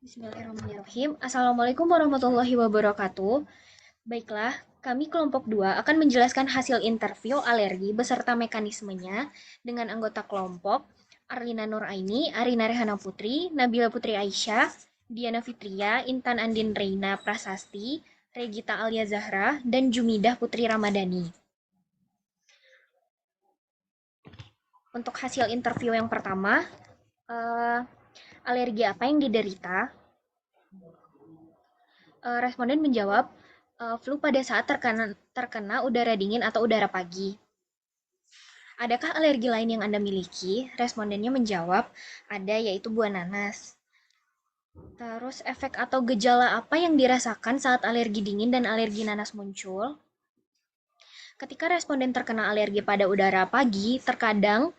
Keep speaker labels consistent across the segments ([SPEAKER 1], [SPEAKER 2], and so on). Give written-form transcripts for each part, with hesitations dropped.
[SPEAKER 1] Bismillahirrahmanirrahim. Assalamualaikum warahmatullahi wabarakatuh. Baiklah, kami kelompok 2 akan menjelaskan hasil interview alergi beserta mekanismenya dengan anggota kelompok Arlina Nuraini, Arina Rehana Putri, Nabila Putri Aisyah, Diana Fitria, Intan Andin Reina Prasasti, Regita Alia Zahra, dan Jumidah Putri Ramadhani. Untuk hasil interview yang pertama, eh, alergi apa yang diderita? Responden menjawab, flu pada saat terkena udara dingin atau udara pagi. Adakah alergi lain yang Anda miliki? Respondennya menjawab, ada, yaitu buah nanas. Terus efek atau gejala apa yang dirasakan saat alergi dingin dan alergi nanas muncul? Ketika responden terkena alergi pada udara pagi, terkadang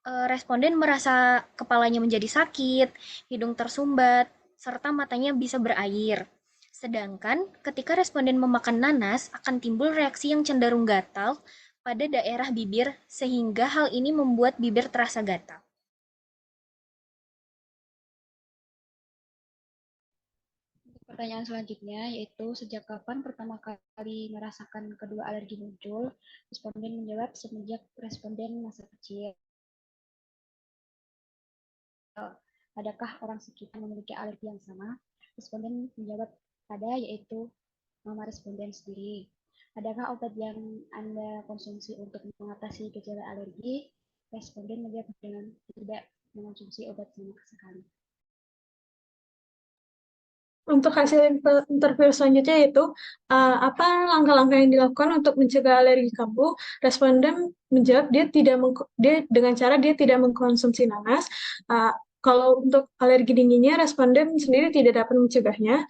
[SPEAKER 1] responden merasa kepalanya menjadi sakit, hidung tersumbat, serta matanya bisa berair. Sedangkan ketika responden memakan nanas akan timbul reaksi yang cenderung gatal pada daerah bibir sehingga hal ini membuat bibir terasa gatal.
[SPEAKER 2] Untuk pertanyaan selanjutnya yaitu sejak kapan pertama kali merasakan kedua alergi muncul? Responden menjawab semenjak responden masa kecil. Adakah orang sekitar memiliki alergi yang sama? Responden menjawab ada, yaitu mama responden sendiri. Adakah obat yang Anda konsumsi untuk mengatasi gejala alergi? Responden menjawab dengan tidak mengonsumsi obat sama sekali.
[SPEAKER 3] Untuk hasil interview selanjutnya yaitu apa langkah-langkah yang dilakukan untuk mencegah alergi kambuh? Responden menjawab dia dengan cara dia tidak mengkonsumsi nanas. Kalau untuk alergi dinginnya, responden sendiri tidak dapat mencegahnya.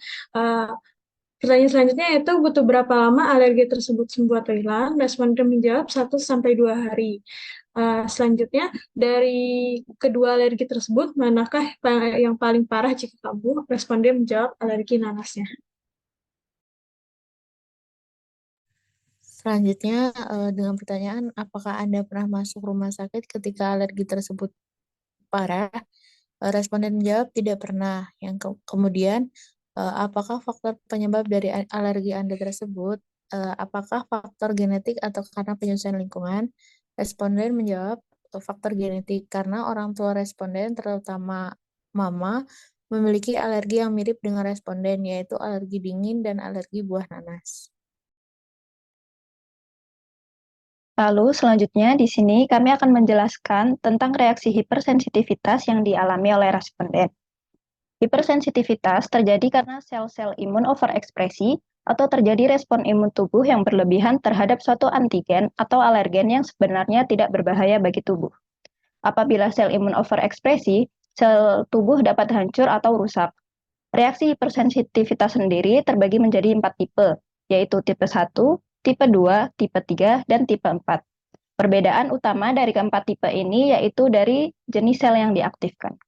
[SPEAKER 3] Pertanyaan selanjutnya yaitu butuh berapa lama alergi tersebut sembuh atau hilang? Responden menjawab 1 sampai 2 hari. Selanjutnya, dari kedua alergi tersebut, manakah yang paling parah jika kambuh? Responden menjawab alergi nanasnya.
[SPEAKER 4] Selanjutnya, dengan pertanyaan, apakah Anda pernah masuk rumah sakit ketika alergi tersebut parah? Responden menjawab tidak pernah. Kemudian, apakah faktor penyebab dari alergi Anda tersebut? Apakah faktor genetik atau karena penyesuaian lingkungan? Responden menjawab faktor genetik karena orang tua responden, terutama mama, memiliki alergi yang mirip dengan responden, yaitu alergi dingin dan alergi buah nanas.
[SPEAKER 5] Lalu selanjutnya di sini kami akan menjelaskan tentang reaksi hipersensitivitas yang dialami oleh responden. Hipersensitivitas terjadi karena sel-sel imun overekspresi atau terjadi respon imun tubuh yang berlebihan terhadap suatu antigen atau alergen yang sebenarnya tidak berbahaya bagi tubuh. Apabila sel imun overekspresi, sel tubuh dapat hancur atau rusak. Reaksi hipersensitivitas sendiri terbagi menjadi 4 tipe, yaitu tipe 1, tipe 2, tipe 3, dan tipe 4. Perbedaan utama dari keempat tipe ini yaitu dari jenis sel yang diaktifkan.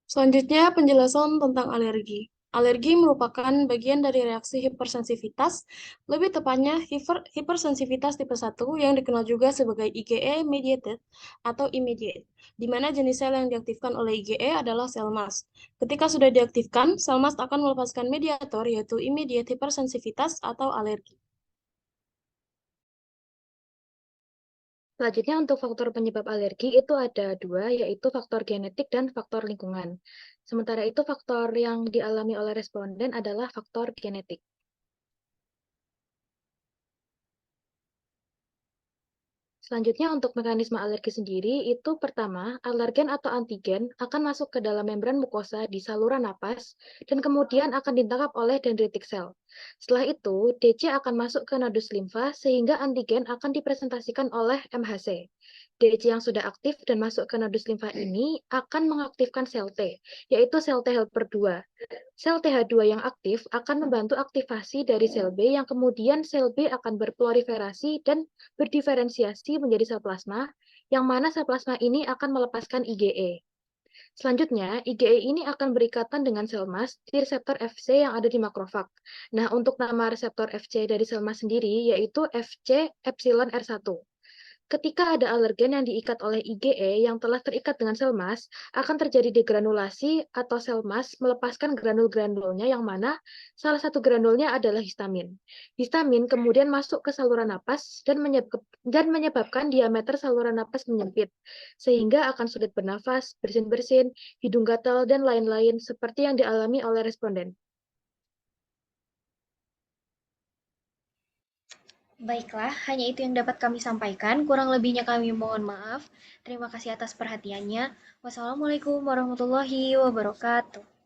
[SPEAKER 6] Selanjutnya, penjelasan tentang alergi. Alergi merupakan bagian dari reaksi hipersensitivitas, lebih tepatnya hipersensitivitas tipe 1 yang dikenal juga sebagai IgE-mediated atau immediate, di mana jenis sel yang diaktifkan oleh IgE adalah sel mast. Ketika sudah diaktifkan, sel mast akan melepaskan mediator yaitu immediate hipersensitivitas atau alergi.
[SPEAKER 2] Selanjutnya untuk faktor penyebab alergi itu ada dua, yaitu faktor genetik dan faktor lingkungan. Sementara itu faktor yang dialami oleh responden adalah faktor genetik. Selanjutnya untuk mekanisme alergi sendiri itu pertama, alergen atau antigen akan masuk ke dalam membran mukosa di saluran napas dan kemudian akan ditangkap oleh dendritic cell. Setelah itu, DC akan masuk ke nodus limfa sehingga antigen akan dipresentasikan oleh MHC. DC yang sudah aktif dan masuk ke nodus limfa ini akan mengaktifkan sel T, yaitu sel T helper 2. Sel TH2 yang aktif akan membantu aktivasi dari sel B yang kemudian sel B akan berproliferasi dan berdiferensiasi menjadi sel plasma, yang mana sel plasma ini akan melepaskan IgE. Selanjutnya, IgE ini akan berikatan dengan sel mast di reseptor Fc yang ada di makrofag. Nah, untuk nama reseptor Fc dari sel mast sendiri yaitu Fc epsilon R1. Ketika ada alergen yang diikat oleh IgE yang telah terikat dengan sel mas, akan terjadi degranulasi atau sel mas melepaskan granul-granulnya yang mana salah satu granulnya adalah histamin. Histamin kemudian masuk ke saluran napas dan menyebabkan diameter saluran napas menyempit, sehingga akan sulit bernafas, bersin-bersin, hidung gatal, dan lain-lain seperti yang dialami oleh responden.
[SPEAKER 1] Baiklah, hanya itu yang dapat kami sampaikan. Kurang lebihnya kami mohon maaf. Terima kasih atas perhatiannya. Wassalamualaikum warahmatullahi wabarakatuh.